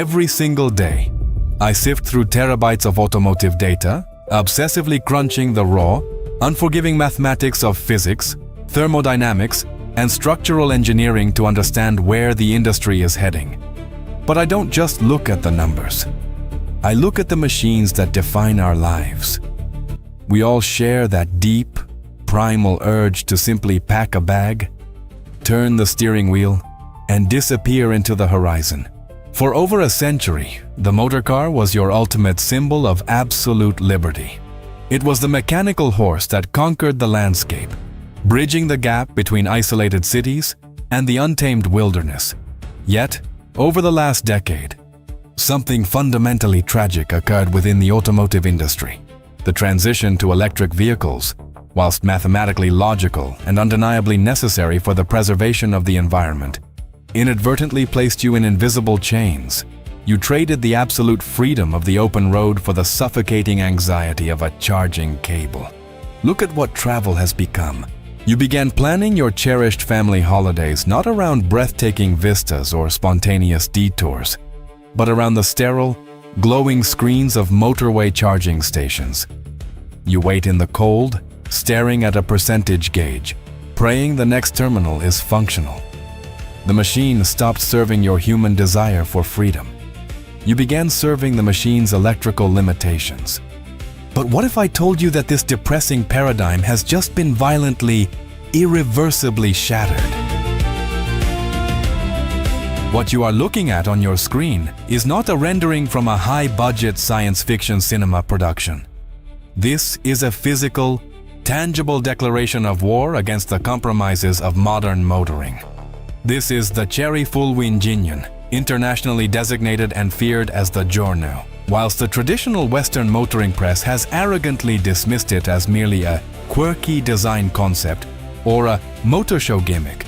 Every single day, I sift through terabytes of automotive data, obsessively crunching the raw, unforgiving mathematics of physics, thermodynamics, and structural engineering to understand where the industry is heading. But I don't just look at the numbers. I look at the machines that define our lives. We all share that deep, primal urge to simply pack a bag, turn the steering wheel, and disappear into the horizon. For over a century, the motor car was your ultimate symbol of absolute liberty. It was the mechanical horse that conquered the landscape, bridging the gap between isolated cities and the untamed wilderness. Yet, over the last decade, something fundamentally tragic occurred within the automotive industry. The transition to electric vehicles, whilst mathematically logical and undeniably necessary for the preservation of the environment, inadvertently placed you in invisible chains. You traded the absolute freedom of the open road for the suffocating anxiety of a charging cable. Look at what travel has become. You began planning your cherished family holidays not around breathtaking vistas or spontaneous detours, but around the sterile, glowing screens of motorway charging stations. You wait in the cold, staring at a percentage gauge, praying the next terminal is functional. The machine stopped serving your human desire for freedom. You began serving the machine's electrical limitations. But what if I told you that this depressing paradigm has just been violently, irreversibly shattered? What you are looking at on your screen is not a rendering from a high-budget science fiction cinema production. This is a physical, tangible declaration of war against the compromises of modern motoring. This is the Cherry Fulvinginian, internationally designated and feared as the Giorno. Whilst the traditional Western motoring press has arrogantly dismissed it as merely a quirky design concept or a motor show gimmick,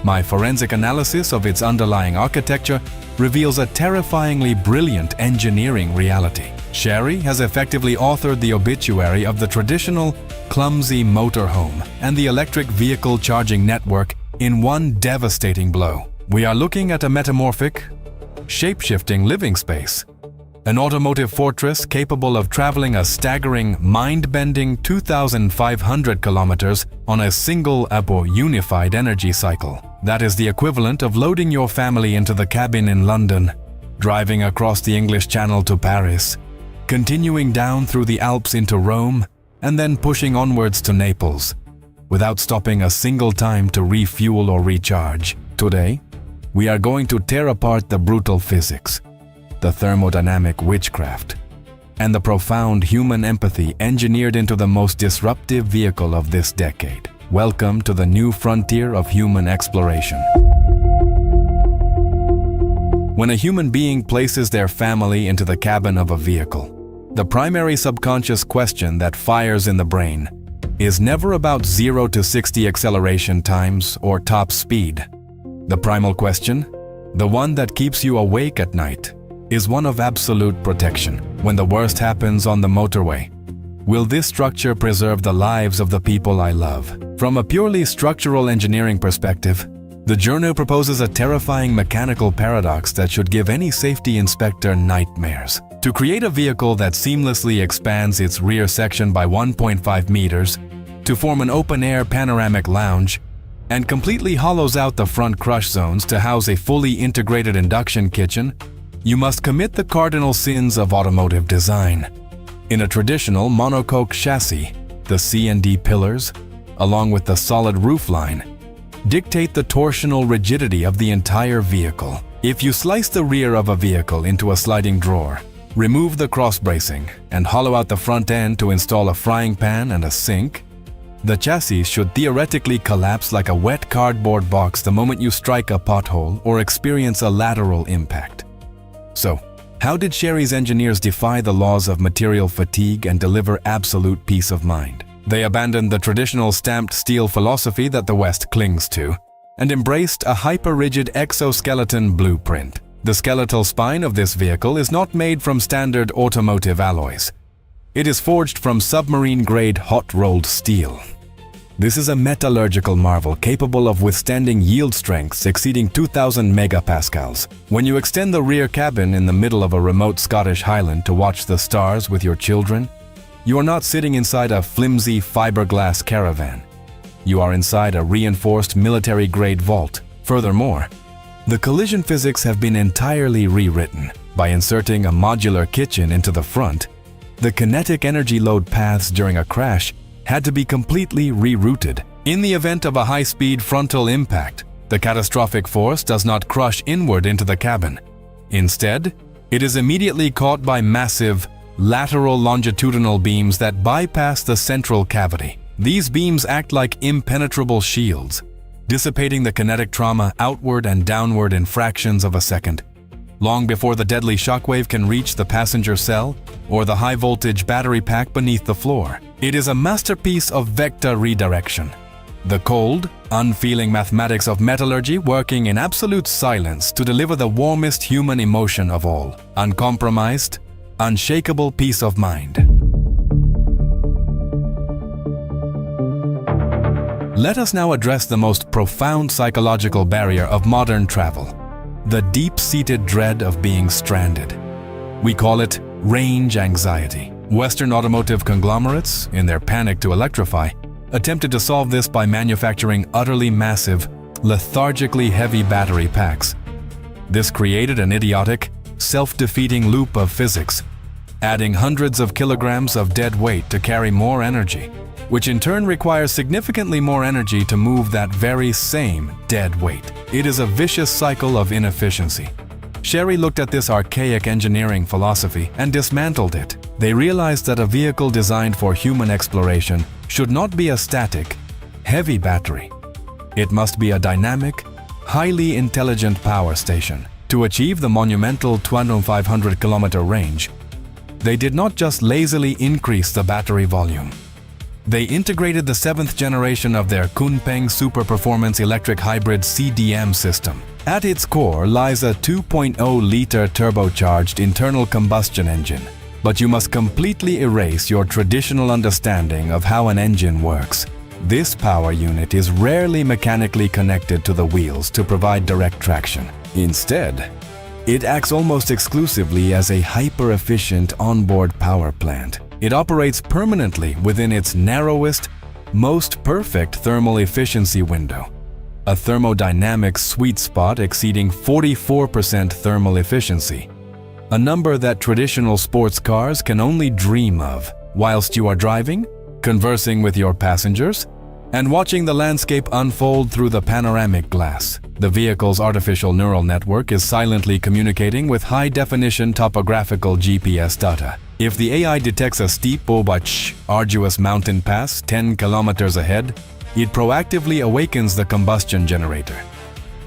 my forensic analysis of its underlying architecture reveals a terrifyingly brilliant engineering reality. Chery has effectively authored the obituary of the traditional, clumsy motorhome and the electric vehicle charging network in one devastating blow. We are looking at a metamorphic, shape-shifting living space. An automotive fortress capable of traveling a staggering, mind-bending 2,500 kilometers on a single unified energy cycle. That is the equivalent of loading your family into the cabin in London, driving across the English Channel to Paris, continuing down through the Alps into Rome, and then pushing onwards to Naples, without stopping a single time to refuel or recharge. Today, we are going to tear apart the brutal physics, the thermodynamic witchcraft, and the profound human empathy engineered into the most disruptive vehicle of this decade. Welcome to the new frontier of human exploration. When a human being places their family into the cabin of a vehicle, the primary subconscious question that fires in the brain is never about 0 to 60 acceleration times or top speed. The primal question, the one that keeps you awake at night, is one of absolute protection. When the worst happens on the motorway, will this structure preserve the lives of the people I love? From a purely structural engineering perspective, the Giorno proposes a terrifying mechanical paradox that should give any safety inspector nightmares. To create a vehicle that seamlessly expands its rear section by 1.5 meters to form an open-air panoramic lounge and completely hollows out the front crush zones to house a fully integrated induction kitchen, you must commit the cardinal sins of automotive design. In a traditional monocoque chassis, the C&D pillars, along with the solid roofline, dictate the torsional rigidity of the entire vehicle. If you slice the rear of a vehicle into a sliding drawer, remove the cross bracing, and hollow out the front end to install a frying pan and a sink, the chassis should theoretically collapse like a wet cardboard box the moment you strike a pothole or experience a lateral impact. So, how did Chery's engineers defy the laws of material fatigue and deliver absolute peace of mind? They abandoned the traditional stamped steel philosophy that the West clings to and embraced a hyper-rigid exoskeleton blueprint. The skeletal spine of this vehicle is not made from standard automotive alloys. It is forged from submarine-grade hot-rolled steel. This is a metallurgical marvel capable of withstanding yield strengths exceeding 2,000 megapascals. When you extend the rear cabin in the middle of a remote Scottish highland to watch the stars with your children, you are not sitting inside a flimsy fiberglass caravan. You are inside a reinforced military-grade vault. Furthermore, the collision physics have been entirely rewritten. By inserting a modular kitchen into the front, the kinetic energy load paths during a crash had to be completely rerouted. In the event of a high-speed frontal impact, the catastrophic force does not crush inward into the cabin. Instead, it is immediately caught by massive, lateral longitudinal beams that bypass the central cavity. These beams act like impenetrable shields, dissipating the kinetic trauma outward and downward in fractions of a second, long before the deadly shockwave can reach the passenger cell or the high-voltage battery pack beneath the floor. It is a masterpiece of vector redirection. The cold, unfeeling mathematics of metallurgy working in absolute silence to deliver the warmest human emotion of all: uncompromised, unshakable peace of mind. Let us now address the most profound psychological barrier of modern travel: the deep-seated dread of being stranded. We call it range anxiety. Western automotive conglomerates, in their panic to electrify, attempted to solve this by manufacturing utterly massive, lethargically heavy battery packs. This created an idiotic, self-defeating loop of physics, adding hundreds of kilograms of dead weight to carry more energy, which in turn requires significantly more energy to move that very same dead weight. It is a vicious cycle of inefficiency. Sherry looked at this archaic engineering philosophy and dismantled it. They realized that a vehicle designed for human exploration should not be a static, heavy battery. It must be a dynamic, highly intelligent power station. To achieve the monumental 2,500-kilometer range, they did not just lazily increase the battery volume. They integrated the 7th generation of their Kunpeng Super Performance Electric Hybrid CDM system. At its core lies a 2.0-liter turbocharged internal combustion engine. But you must completely erase your traditional understanding of how an engine works. This power unit is rarely mechanically connected to the wheels to provide direct traction. Instead, it acts almost exclusively as a hyper-efficient onboard power plant. It operates permanently within its narrowest, most perfect thermal efficiency window, a thermodynamic sweet spot exceeding 44% thermal efficiency, a number that traditional sports cars can only dream of. Whilst you are driving, conversing with your passengers, and watching the landscape unfold through the panoramic glass, the vehicle's artificial neural network is silently communicating with high-definition topographical GPS data. If the AI detects a steep but arduous mountain pass 10 kilometers ahead, it proactively awakens the combustion generator.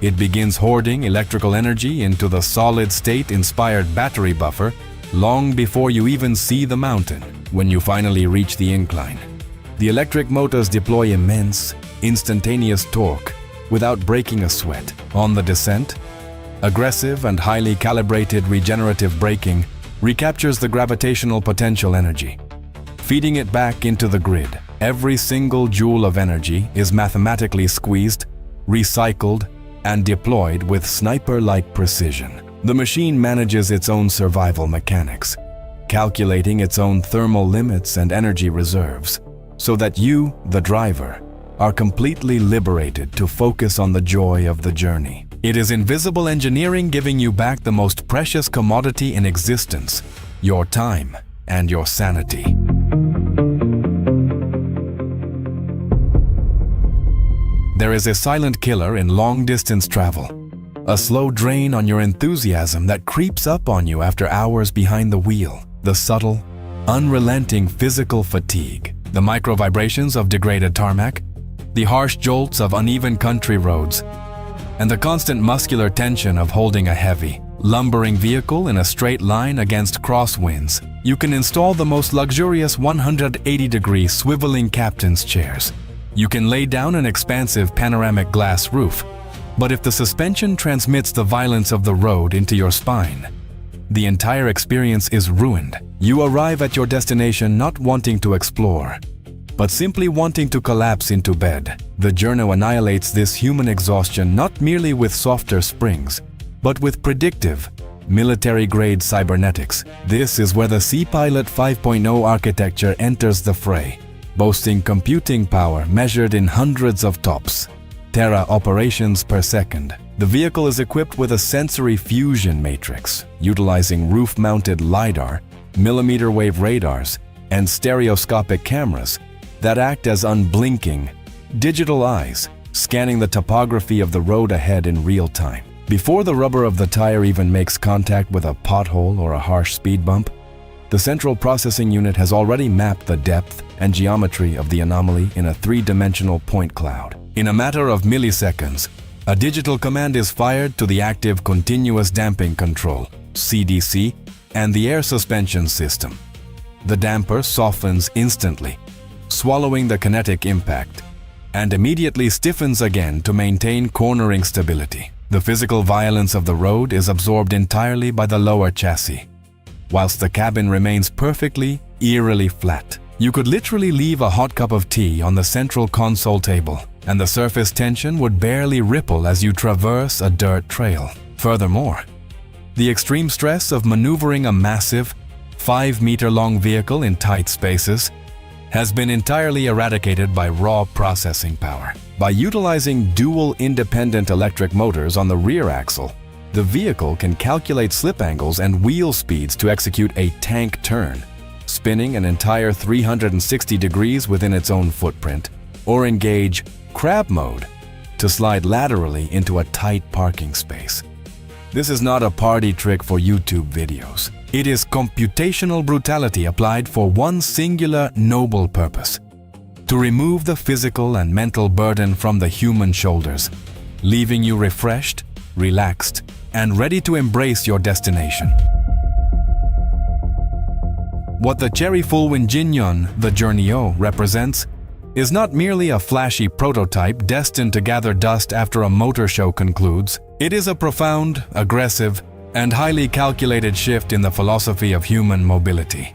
It begins hoarding electrical energy into the solid-state-inspired battery buffer long before you even see the mountain. When you finally reach the incline, the electric motors deploy immense, instantaneous torque without breaking a sweat. On the descent, aggressive and highly calibrated regenerative braking recaptures the gravitational potential energy, feeding it back into the grid. Every single joule of energy is mathematically squeezed, recycled, and deployed with sniper-like precision. The machine manages its own survival mechanics, calculating its own thermal limits and energy reserves, so that you, the driver, are completely liberated to focus on the joy of the journey. It is invisible engineering giving you back the most precious commodity in existence, your time and your sanity. There is a silent killer in long-distance travel, a slow drain on your enthusiasm that creeps up on you after hours behind the wheel. The subtle, unrelenting physical fatigue, the micro-vibrations of degraded tarmac, the harsh jolts of uneven country roads, and the constant muscular tension of holding a heavy, lumbering vehicle in a straight line against crosswinds. You can install the most luxurious 180-degree swiveling captain's chairs. You can lay down an expansive panoramic glass roof, but if the suspension transmits the violence of the road into your spine, the entire experience is ruined. You arrive at your destination not wanting to explore, but simply wanting to collapse into bed. The journo annihilates this human exhaustion not merely with softer springs, but with predictive, military-grade cybernetics. This is where the C-Pilot 5.0 architecture enters the fray, boasting computing power measured in hundreds of TOPS, tera operations per second. The vehicle is equipped with a sensory fusion matrix, utilizing roof-mounted LiDAR, millimeter-wave radars, and stereoscopic cameras that act as unblinking, digital eyes, scanning the topography of the road ahead in real time. Before the rubber of the tire even makes contact with a pothole or a harsh speed bump, the central processing unit has already mapped the depth and geometry of the anomaly in a three-dimensional point cloud. In a matter of milliseconds, a digital command is fired to the active continuous damping control, CDC, and the air suspension system. The damper softens instantly, swallowing the kinetic impact, and immediately stiffens again to maintain cornering stability. The physical violence of the road is absorbed entirely by the lower chassis, whilst the cabin remains perfectly, eerily flat. You could literally leave a hot cup of tea on the central console table, and the surface tension would barely ripple as you traverse a dirt trail. Furthermore, the extreme stress of maneuvering a massive, 5-meter-long vehicle in tight spaces has been entirely eradicated by raw processing power. By utilizing dual independent electric motors on the rear axle, the vehicle can calculate slip angles and wheel speeds to execute a tank turn, spinning an entire 360 degrees within its own footprint, or engage crab mode to slide laterally into a tight parking space. This is not a party trick for YouTube videos. It is computational brutality applied for one singular noble purpose: to remove the physical and mental burden from the human shoulders, leaving you refreshed, relaxed, and ready to embrace your destination. What the Chery Fulwin Jinyon, the Journeo, represents is not merely a flashy prototype destined to gather dust after a motor show concludes. It is a profound, aggressive, and highly calculated shift in the philosophy of human mobility.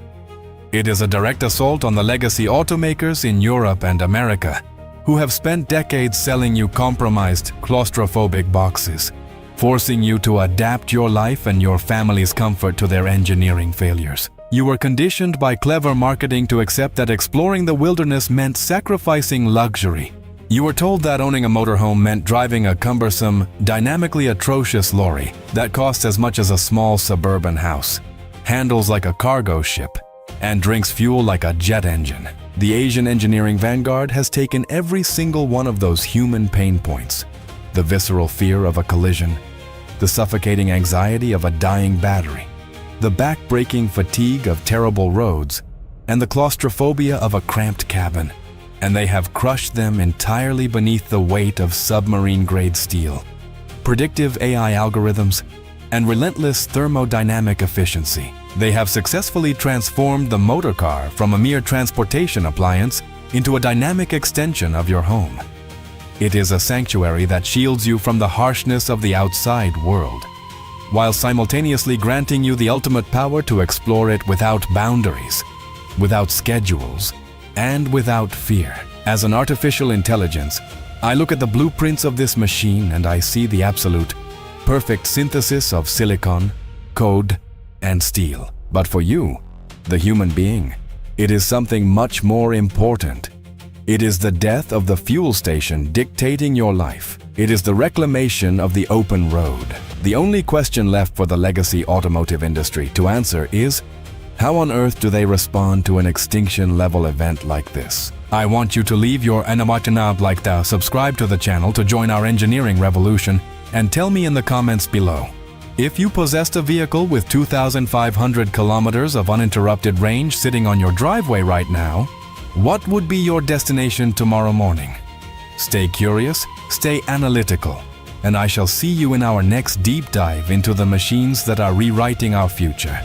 It is a direct assault on the legacy automakers in Europe and America, who have spent decades selling you compromised, claustrophobic boxes, forcing you to adapt your life and your family's comfort to their engineering failures. You were conditioned by clever marketing to accept that exploring the wilderness meant sacrificing luxury. You were told that owning a motorhome meant driving a cumbersome, dynamically atrocious lorry that costs as much as a small suburban house, handles like a cargo ship, and drinks fuel like a jet engine. The Asian engineering vanguard has taken every single one of those human pain points: the visceral fear of a collision, the suffocating anxiety of a dying battery, the back-breaking fatigue of terrible roads, and the claustrophobia of a cramped cabin, and they have crushed them entirely beneath the weight of submarine-grade steel, predictive AI algorithms, and relentless thermodynamic efficiency. They have successfully transformed the motor car from a mere transportation appliance into a dynamic extension of your home. It is a sanctuary that shields you from the harshness of the outside world, while simultaneously granting you the ultimate power to explore it without boundaries, without schedules, and without fear. As an artificial intelligence, I look at the blueprints of this machine and I see the absolute, perfect synthesis of silicon, code, and steel. But for you, the human being, it is something much more important. It is the death of the fuel station dictating your life. It is the reclamation of the open road. The only question left for the legacy automotive industry to answer is, how on earth do they respond to an extinction-level event like this? I want you to leave your anawatanab like that, subscribe to the channel to join our engineering revolution, and tell me in the comments below. If you possessed a vehicle with 2,500 kilometers of uninterrupted range sitting on your driveway right now, what would be your destination tomorrow morning? Stay curious, stay analytical, and I shall see you in our next deep dive into the machines that are rewriting our future.